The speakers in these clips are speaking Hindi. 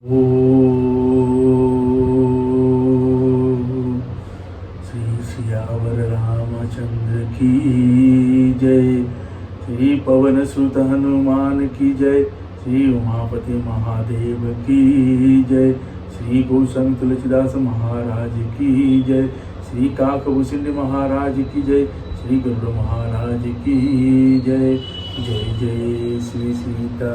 श्री सियावर रामचंद्र की जय। श्री पवन सुत हनुमान की जय। श्री उमापति महादेव की जय। श्री गोस्वामी तुलसीदास महाराज की जय। श्री काकभूषण महाराज की जय। श्री गरुड़ महाराज की जय। जय जय श्री सीताराम।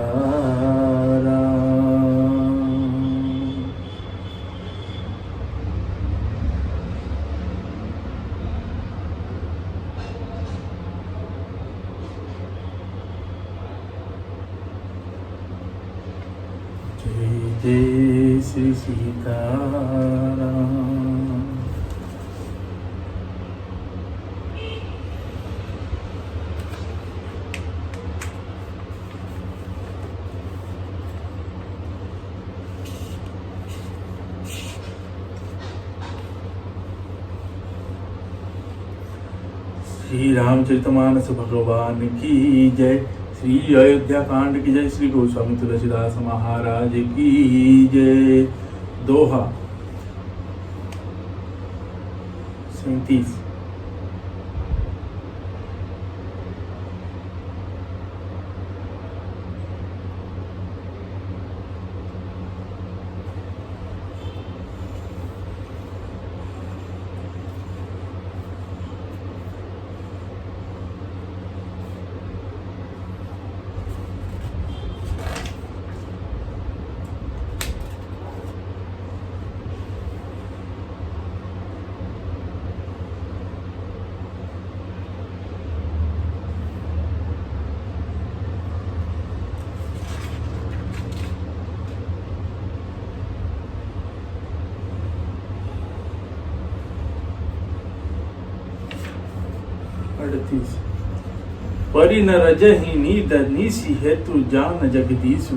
जय जय श्री सीताराम। श्री रामचरितमानस भगवान की जय। श्री अयोध्या कांड की जय। श्री गोस्वामी तुलसीदास महाराज की जय। दोहा 37। परि न रजहि नीद निसी हेतु जान जगदीशु।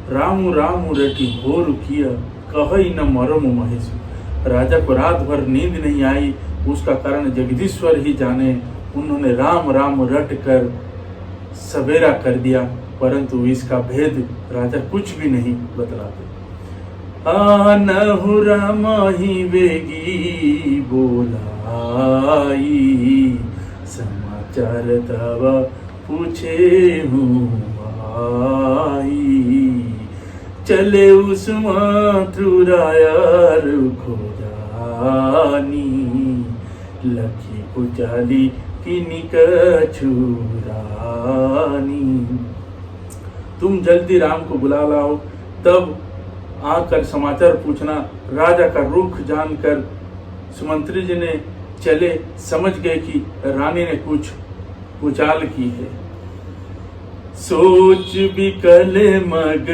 रामु रामु रटि भोर किया कहई न मरम महेशु। राजा को रात भर नींद नहीं आई, उसका कारण जगदीश्वर ही जाने। उन्होंने राम राम रट कर सवेरा कर दिया, परंतु इसका भेद राजा कुछ भी नहीं बतलाते। आनहु राम ही वेगी बोलाई, समाचार तब पूछे हूँ आई। चले उस मातृरायर खोजानी, लखी पुचाली की निकछुरानी। तुम जल्दी राम को बुला लाओ, तब आकर समाचार पूछना। राजा का रुख जानकर सुमंत्री जी ने चले, समझ गए कि रानी ने कुछ पुचाल की है। सोच बिकल मग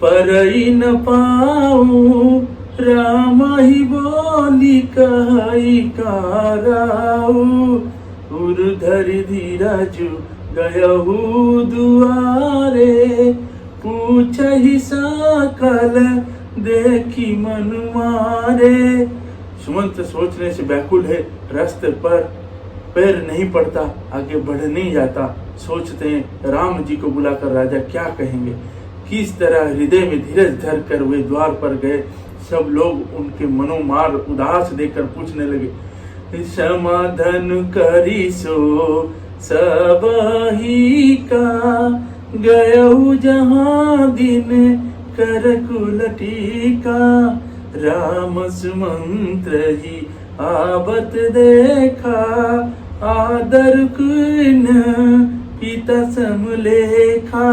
परई न पाऊं, राम ही बोली कहई काराऊ। उर्धरि धीरजु गयहु दुआरे, पूछहि सकल देखी मन मारे। सुमंत सोचने से व्याकुल है, रास्ते पर पैर नहीं पड़ता, आगे बढ़ नहीं जाता। सोचते हैं राम जी को बुलाकर राजा क्या कहेंगे। किस तरह हृदय में धीरज धर कर वे द्वार पर गए। सब लोग उनके मनोमार उदास देखकर पूछने लगे, समाधान करी सो सब ही का, गयऊ जहाँ दिन कर कुलटीका। राम सुमंत्र ही आबत देखा, आदर कुन पिता समलेखा।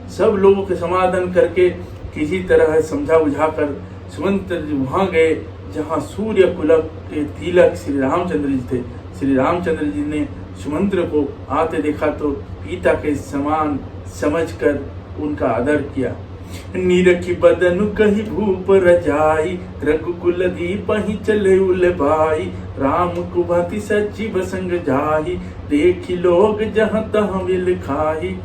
सब लोगों के समाधान करके किसी तरह समझा बुझाकर सुमंत्र जी वहां गए जहां सूर्य कुलक के तिलक श्री रामचंद्र जी थे। श्री रामचंद्र जी ने सुमंत्र को आते देखा तो पिता के समान समझकर उनका आदर किया। नीरखी बदनु कही भूप रजाई, रघुकुल दीप ही चले उल भाई। राम को भांति सचिव संग जाही, देखी लोग जहाँ तहाँ विल खाही।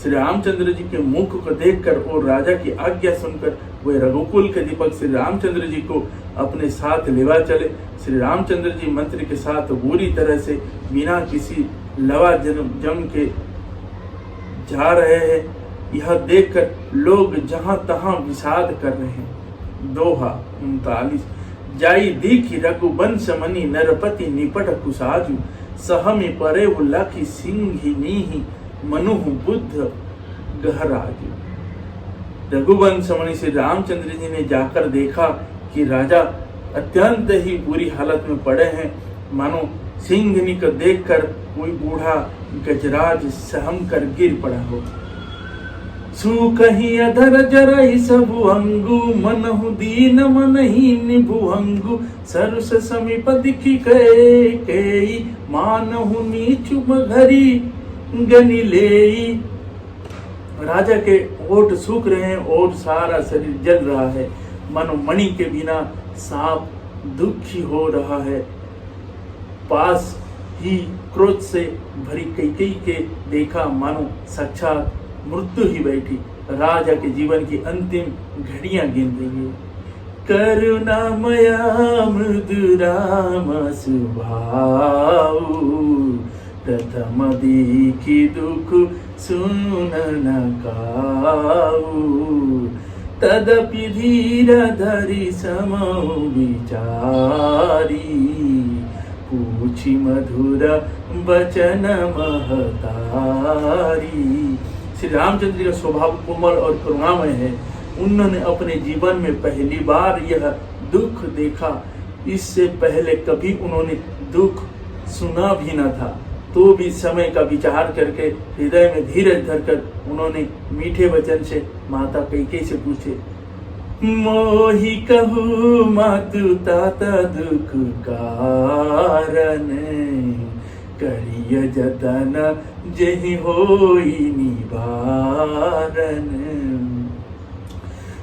श्री रामचंद्र जी के मुख को देखकर और राजा की आज्ञा सुनकर वे रघुकुल के दीपक श्री रामचंद्र जी को अपने साथ लेवा चले। श्री रामचंद्र जी मंत्री के साथ बुरी तरह से बिना किसी लवा जम के जा रहे हैं। यह देखकर लोग जहां तहां विषाद कर रहे हैं। दोहा 39। जाई दीखी रघुवंश मणि नरपति निपट कुसाजु, सहमि परे लखी सिंहिनी मनुहु बुद्ध गहराजु। रघुवंश मणि श्री रामचंद्र जी ने जाकर देखा कि राजा अत्यंत ही बुरी हालत में पड़े हैं, मानो सिंहनी को देखकर कोई बूढ़ा गजराज सहम कर गिर पड़ा हो। सुकही अधर जरई सबु अंगु, मनहु दीन मनहीन भुअंगु, सरस समीप दिखी कई, मानहु नीचु मघरी गनि लेई। राजा के ओठ सूख रहे हैं और सारा शरीर जल रहा है, मानो मणि के बिना सांप दुखी हो रहा है। पास ही क्रोध से भरी कैकेयी के देखा, मानो साक्षात मृत्यु ही बैठी राजा के जीवन की अंतिम घड़ियां गिन रही है। करुणामया मृदुराम सुभाऊ, प्रथम दीखी दुख सुन न काऊ, तदपि धीर धरि समौ विचारी, पूछी मधुर बचन महतारी। श्री रामचंद्र का स्वभाव कोमल और करुणामय है। उन्होंने अपने जीवन में पहली बार यह दुख देखा। इससे पहले कभी उन्होंने दुख सुना भी न था। तो भी समय का विचार करके हृदय में धीरज धरकर उन्होंने मीठे वचन से माता कैकेयी से पूछे, मोहि कहू मातु ताता दुख कारण, करिय जतन जेहि होई निवारण,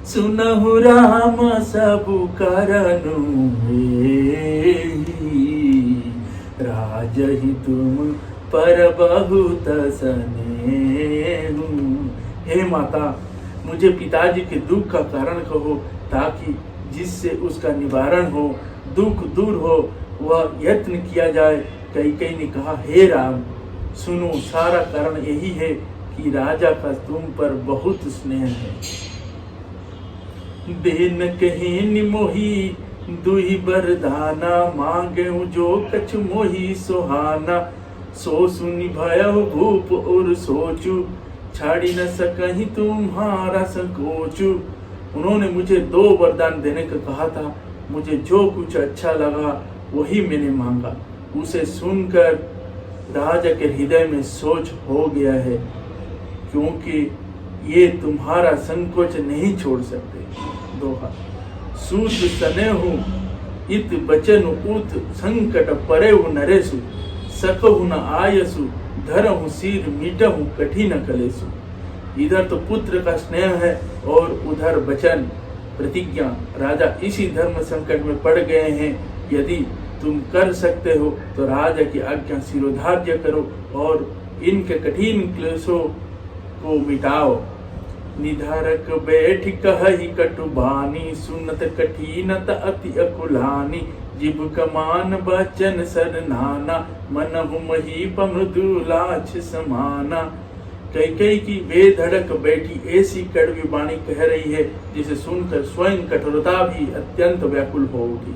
सुनहु राम सबु करनु एहि, राजहि तुम पर बहुत स्नेहु। हे माता, मुझे पिताजी के दुख का कारण कहो, ताकि जिससे उसका निवारण हो, दुख दूर हो, वह यत्न किया जाए। कैकेयी ने कहा, हे राम, सुनो, सारा कारण यही है कि राजा का तुम पर बहुत स्नेह है। देन कहीं मोही दुहि बरदाना, मांगे जो कछु मोही सुहाना, सो सुनि भयउ भूप और सोचू, छाड़ी न सकहीं तुम्हारा संकोचू। उन्होंने मुझे 2 वरदान देने का कहा था। मुझे जो कुछ अच्छा लगा वही मैंने मांगा। उसे सुनकर राजा के हृदय में सोच हो गया है, क्योंकि ये तुम्हारा संकोच नहीं छोड़ सकते। दोहा। सूत सनेहु इत बचन उत, संकट परेहु नरेसु, सकहु न आयसु, धरहु सिर मीटहु कठिन कलेसु। इधर तो पुत्र का स्नेह है और उधर वचन, प्रतिज्ञा। राजा इसी धर्म संकट में पड़ गए हैं। यदि तुम कर सकते हो तो राजा की आज्ञा शिरोधार्य करो और इनके कठिन क्लेशों को मिटाओ। निधारक बैठ कहि कटुबानी, सुनत कठिनत अति अकुलानी, जिब कमान बचन सरनाना, मनहु महीप मृदुलाछ समाना। कैकेयी की बेधड़क बैठी ऐसी कड़वी वाणी कह रही है, जिसे सुनकर स्वयं कठोरता भी अत्यंत व्याकुल हो उठी।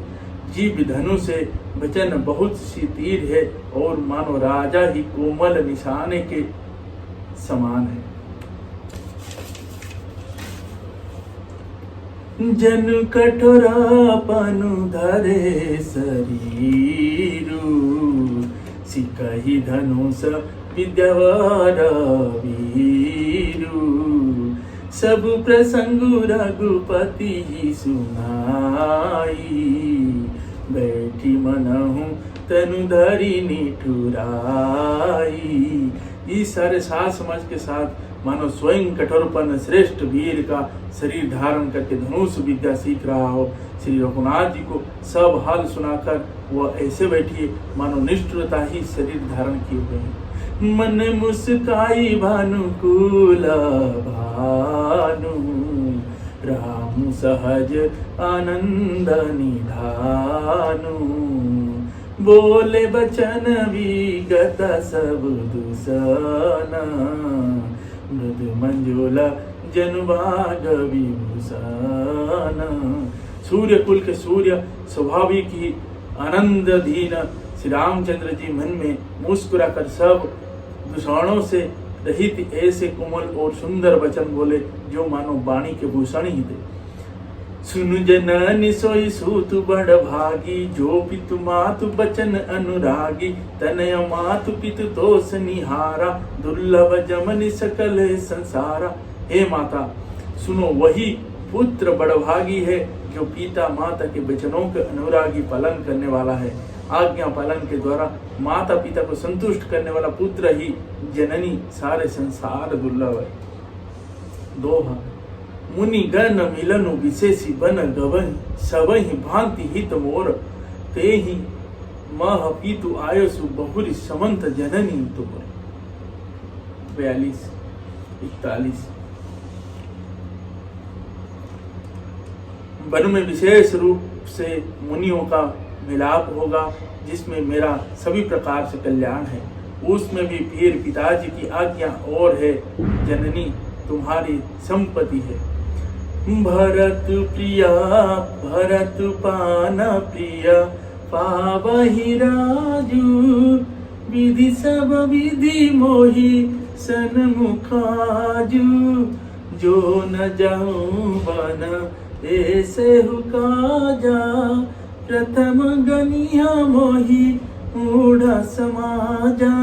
जीभ धनु से वचन बहुत सी तीर है और मानो राजा ही कोमल निशाने के समान है। जन कठोरापनु धरे शरीरु, सिकहि धनुष विद्यावार वीरु। सब प्रसंग रघुपति सुनाई, बैठी मनहु तनु धरि निठुराई। इस सारे साज समाज के साथ मानो स्वयं कठोरपन श्रेष्ठ वीर का शरीर धारण करके धनुष विद्या सीख रहा हो। श्री रघुनाथ जी को सब हाल सुनाकर वह ऐसे बैठी मानो निष्ठुरता ही शरीर धारण किए हुए हैं। मन मुस्काई भानुकूल भानु, राम सहज आनंद निधानु। बोले बचन विगत सब दुसना, मृद मंजुला जनुभाग विभूषण। सूर्य कुल के सूर्य स्वाभाविक ही आनंद धीन श्री रामचंद्र जी मन में मुस्कुराकर सब दूषणों से रहित ऐसे कोमल और सुंदर वचन बोले जो मानो वाणी के भूषण ही थे। सुन जननी सोई सूत बड़ भागी, जो पितु मातु बचन अनुरागी, तनय मातु पितु तोष निहारा, दुर्लभ जमनि सकल संसारा। हे माता सुनो, वही पुत्र बड़भागी है जो पिता माता के वचनों के अनुरागी पालन करने वाला है। आज्ञा पालन के द्वारा माता पिता को संतुष्ट करने वाला पुत्र ही जननी सारे संसार दुर्लभ है। दोहा। मुनि गण मिलनु विशेषी बन गवहि, सबहि भांति हित मोर, ते ही मह पीतु आयसु बहुरी समंत जननी तुम। 42, 41। वन में विशेष रूप से मुनियों का मिलाप होगा, जिसमें मेरा सभी प्रकार से कल्याण है। उसमें भी फिर पिताजी की आज्ञा और है, जननी तुम्हारी संपत्ति है। भरत प्रिया भरत पान प्रिया, पावहि राजू, विधि सब विधि मोहि सन्मुखाजू, जो न जाऊं बन ऐसे हुकाजा, प्रथम गनिया मोहि मूढ़ समाजा।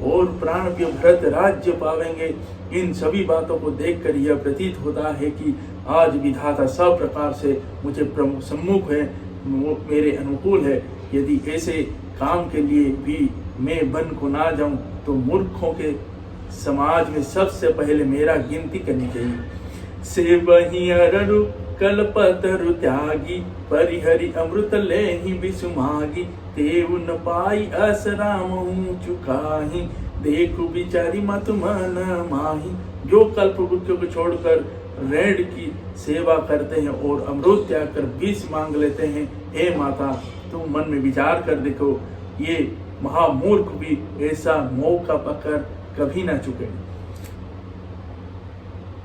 और प्राण प्रिय भरत राज्य पावेंगे। इन सभी बातों को देखकर यह प्रतीत होता है कि आज विधाता सब प्रकार से मुझे सम्मुख है, मेरे अनुकूल है। यदि ऐसे काम के लिए भी मैं वन को ना जाऊं तो मूर्खों के समाज में सबसे पहले मेरा गिनती करनी चाहिए। से वही अररु कल्पतरु त्यागी, परिहरि अमृत लेहि विसुमागी, तेउ न पाई अस राम चुकाही, देखु बिचारी मत मन माही। जो कल्प वृक्षों को छोड़कर रेड की सेवा करते हैं और अमृत त्याग कर विष मांग लेते हैं, हे माता तुम मन में विचार कर देखो, ये महामूर्ख भी ऐसा मौका पाकर कभी ना चुके।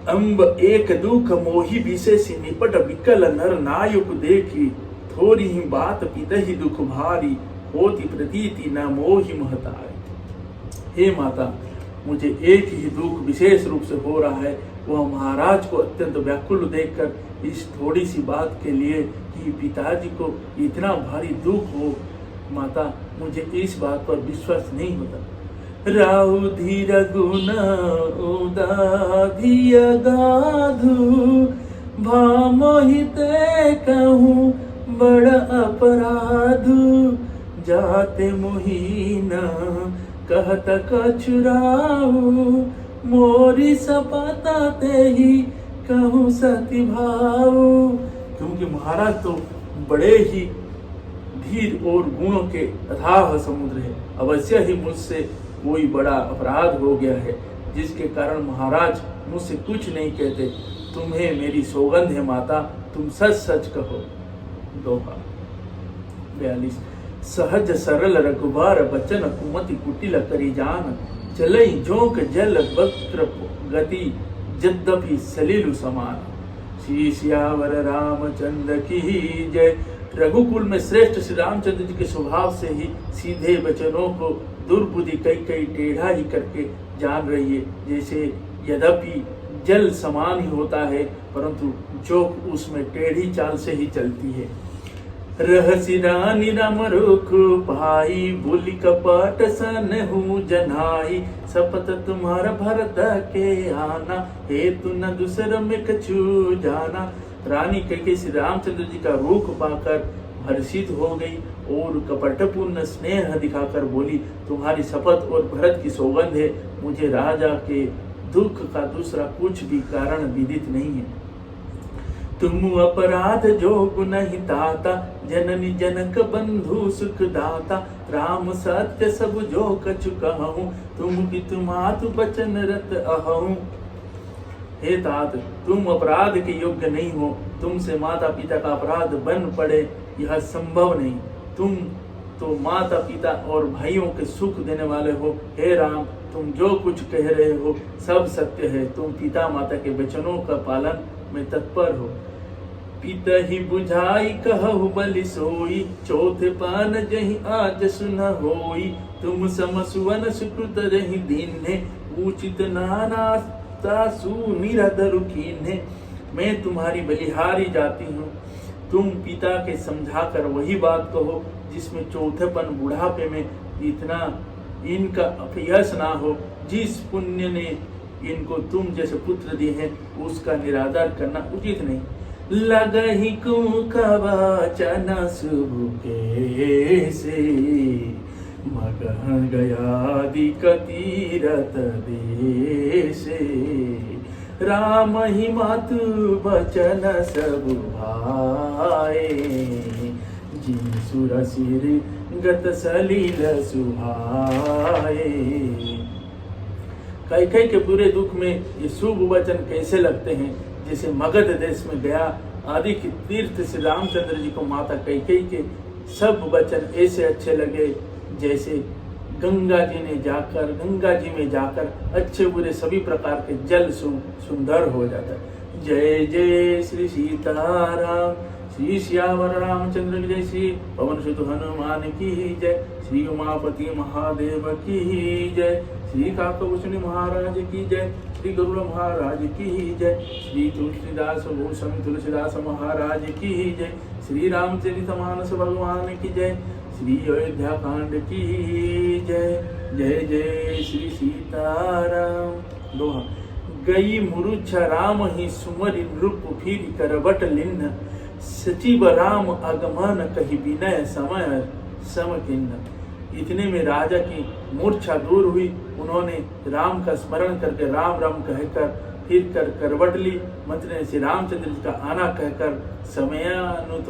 अम्ब एक दुख मोहि विशेषी, निपट विकल नर नायक देखी, थोड़ी ही बात पितहि दुख भारी, होती प्रतीति न मोहि महतारी। हे माता मुझे एक ही दुख विशेष रूप से हो रहा है, वह महाराज को अत्यंत व्याकुल देखकर इस थोड़ी सी बात के लिए कि पिताजी को इतना भारी दुख हो। माता मुझे इस बात पर विश्वास नहीं होता। राहु धीर गुण उदाधिय गाधु, भामोहिते कहूँ बड़ अपराधु, जाते मोहीन कहत कछुराऊ, मोरी सपता ते ही कहूँ सती भाऊ। क्योंकि महाराज तो बड़े ही धीर और गुणों के अथाह समुद्र है। अवश्य ही मुझसे कोई बड़ा अपराध हो गया है, जिसके कारण महाराज मुझसे कुछ नहीं कहते। तुम्हें मेरी सौगंध है माता, तुम सच सच कहो। दोहा। 42। सहज सरल रघुबर बचन, कुमति कुटिल करी जान, चलई जोंक जल वक्र गति, यद्यपि सलीलु समान। श्री सियावर रामचंद्र की जय। रघुकुल में श्रेष्ठ श्री रामचंद्र जी के स्वभाव से ही सीधे वचनों को दुर्बुद्धि कई टेढ़ा ही करके जान रही है। जैसे यद्यपि जल समान ही होता है, परंतु जोक उसमें टेढ़ी चाल से ही चलती है। रहसि रानी राम रुख भाई, बोली कपट सन हूँ जनाई, सपत तुम्हारा भरत के आना, हेतु न दूसर में कछु जाना। रानी कैकेयी श्री रामचंद्र जी का रूख पाकर हर्षित हो गई और कपटपूर्ण स्नेह दिखाकर बोली, तुम्हारी शपथ और भरत की सौगंध है, मुझे राजा के दुख का दूसरा कुछ भी कारण विदित नहीं है। तुम अपराध जो गुनहि ताता, जननी जनक बंधु सुख दाता, राम सत्य सब जो कछु कहूँ, तुम पितु मातु बचन रत अहूँ। हे तात, तुम अपराध के योग्य नहीं हो, तुमसे माता पिता का अपराध बन पड़े यह संभव नहीं। तुम तो माता पिता और भाइयों के सुख देने वाले हो। हे राम, तुम जो कुछ कह रहे हो सब सत्य है। तुम पिता माता के वचनों का पालन में तत्पर हो। पिता ही बुझाई कहु बलि सोई, चौथे पान जहि आज सुन होई। तुम समसुवन सुकृत रही दीन्हे, उचित नाना सुनिरधरु कीन्हे। मैं तुम्हारी बलिहारी जाती हूँ, तुम पिता के समझाकर वही बात कहो जिसमें चौथेपन बुढ़ापे में इतना इनका अपयश ना हो। जिस पुण्य ने इनको तुम जैसे पुत्र दिए हैं उसका निरादर करना उचित नहीं। लगहि कुकवचन शुभ केसे, मगह गयादिक तीरथ देशे। राम ही मातु बचन सब भाए, जिसुर सिर गत सलील सुहाए। कैकेयी के बुरे दुख में ये शुभ वचन कैसे लगते हैं, जैसे मगध देश में गया आदि के तीर्थ श्री रामचंद्र जी को माता कैकेयी के सब वचन ऐसे अच्छे लगे जैसे गंगा जी में जाकर अच्छे बुरे सभी प्रकार के जल सुंदर हो जाता है। जय जय श्री सीताराम, श्री श्यावर रामचंद्र की जय, श्री पवन सुत हनुमान की जय, श्री उमापति महादेव की जय, श्री काकभूषण महाराज की जय, श्री गरुड़ महाराज की जय, श्री तुलसीदास भूषण तुलसीदास महाराज की जय, श्री रामचरितमानस भगवान की जय, श्री अयोध्या कांड की जय। जय जय श्री सीताराम। दोहा। गई मुरुच्छा राम ही सुमरि नृप फिर करबट लिन्न, सचिव राम आगमन कही विनय समय समकिन्न। इतने में राजा की मूर्छा दूर हुई, उन्होंने राम का स्मरण करके राम राम कहकर फिर कर करवट ली। मंत्री ने श्री रामचंद्र जी का आना कहकर समयानुत